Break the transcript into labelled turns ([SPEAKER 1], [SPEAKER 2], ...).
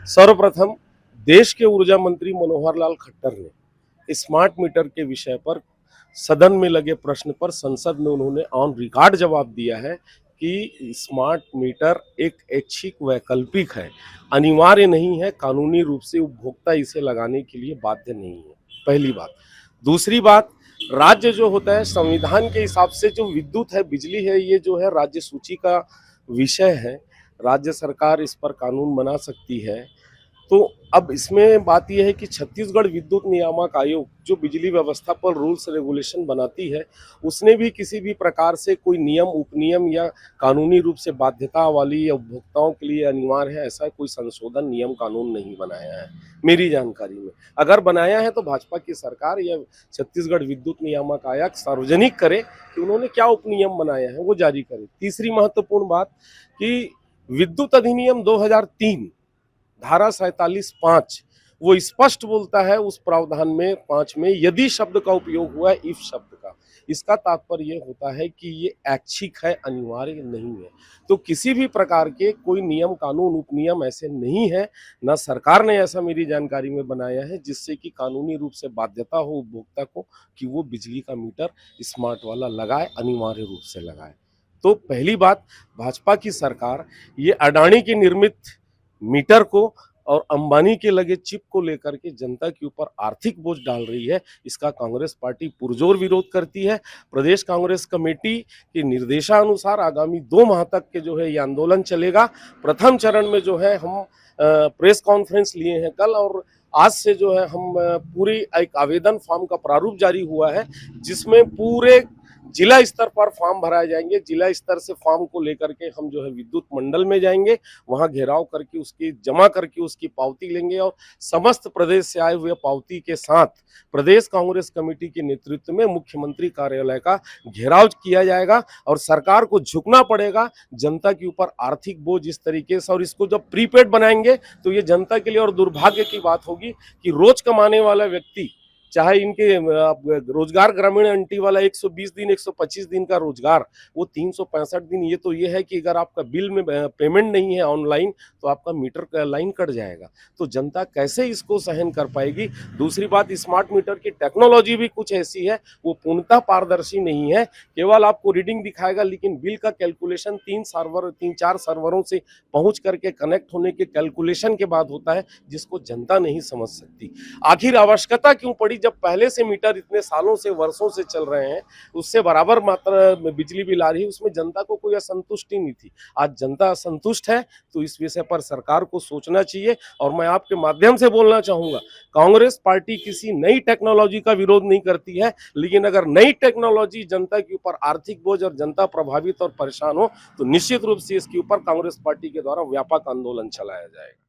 [SPEAKER 1] सर्वप्रथम देश के ऊर्जा मंत्री मनोहर लाल खट्टर ने स्मार्ट मीटर के विषय पर सदन में लगे प्रश्न पर संसद में उन्होंने ऑन रिकॉर्ड जवाब दिया है कि स्मार्ट मीटर एक ऐच्छिक वैकल्पिक है, अनिवार्य नहीं है, कानूनी रूप से उपभोक्ता इसे लगाने के लिए बाध्य नहीं है। पहली बात। दूसरी बात, राज्य जो होता है संविधान के हिसाब से जो विद्युत है, बिजली है, ये जो है राज्य सूची का विषय है। राज्य सरकार इस पर कानून बना सकती है। तो अब इसमें बात यह है कि छत्तीसगढ़ विद्युत नियामक आयोग जो बिजली व्यवस्था पर रूल्स रेगुलेशन बनाती है, उसने भी किसी भी प्रकार से कोई नियम, उपनियम या कानूनी रूप से बाध्यता वाली या उपभोक्ताओं के लिए अनिवार्य है, ऐसा कोई संशोधन नियम कानून नहीं बनाया है मेरी जानकारी में। अगर बनाया है तो भाजपा की सरकार या छत्तीसगढ़ विद्युत नियामक आयोग सार्वजनिक करे कि उन्होंने क्या उपनियम बनाया है, वो जारी करे। तीसरी महत्वपूर्ण बात कि विद्युत अधिनियम 2003 धारा 47(5) वो स्पष्ट बोलता है उस प्रावधान में 5 में, यदि शब्द का उपयोग हुआ है इफ शब्द का, इसका तात्पर्य ये होता है कि ये ऐच्छिक है, अनिवार्य नहीं है। तो किसी भी प्रकार के कोई नियम, कानून, उपनियम ऐसे नहीं है, ना सरकार ने ऐसा मेरी जानकारी में बनाया है जिससे कि कानूनी रूप से बाध्यता हो उपभोक्ता को कि वो बिजली का मीटर स्मार्ट वाला लगाए, अनिवार्य रूप से लगाए। तो पहली बात, भाजपा की सरकार ये अडानी की निर्मित मीटर को और अंबानी के लगे चिप को लेकर के जनता के ऊपर आर्थिक बोझ डाल रही है। इसका कांग्रेस पार्टी पुरजोर विरोध करती है। प्रदेश कांग्रेस कमेटी के निर्देशानुसार आगामी 2 माह तक के जो है ये आंदोलन चलेगा। प्रथम चरण में जो है हम प्रेस कॉन्फ्रेंस लिए हैं कल, और आज से जो है हम पूरी एक आवेदन फॉर्म का प्रारूप जारी हुआ है, जिसमें पूरे जिला स्तर पर फॉर्म भराए जाएंगे। जिला स्तर से फॉर्म को लेकर के हम जो है विद्युत मंडल में जाएंगे, वहां घेराव करके उसकी जमा करके उसकी पावती लेंगे, और समस्त प्रदेश से आए हुए पावती के साथ प्रदेश कांग्रेस कमेटी के नेतृत्व में मुख्यमंत्री कार्यालय का घेराव किया जाएगा। और सरकार को झुकना पड़ेगा जनता के ऊपर आर्थिक बोझ इस तरीके से, और इसको जब प्रीपेड बनाएंगे तो ये जनता के लिए और दुर्भाग्य की बात होगी कि रोज कमाने वाला व्यक्ति, चाहे इनके रोजगार ग्रामीण एंटी वाला 120 दिन, 125 दिन का रोजगार, वो 365 दिन, ये तो ये है कि अगर आपका बिल में पेमेंट नहीं है ऑनलाइन तो आपका मीटर का लाइन कट जाएगा। तो जनता कैसे इसको सहन कर पाएगी। दूसरी बात, स्मार्ट मीटर की टेक्नोलॉजी भी कुछ ऐसी है, वो पूर्णतः पारदर्शी नहीं है। केवल आपको रीडिंग दिखाएगा, लेकिन बिल का कैलकुलेशन 3-4 सर्वरों से पहुंच करके कनेक्ट होने के कैलकुलेशन के बाद होता है, जिसको जनता नहीं समझ सकती। आखिर आवश्यकता क्यों पड़ी, जब पहले से मीटर इतने सालों से, वर्षों से चल रहे हैं, उससे बराबर मात्रा में बिजली बिल आ रही है, उसमें जनता को कोई असंतुष्टि नहीं थी। आज जनता असंतुष्ट है, तो इस विषय पर सरकार को सोचना चाहिए। और मैं आपके माध्यम से बोलना चाहूंगा, कांग्रेस पार्टी किसी नई टेक्नोलॉजी का विरोध नहीं करती है, लेकिन अगर नई टेक्नोलॉजी जनता के ऊपर आर्थिक बोझ और जनता प्रभावित और परेशान हो, तो निश्चित रूप से इसके ऊपर कांग्रेस पार्टी के द्वारा व्यापक आंदोलन चलाया जाएगा।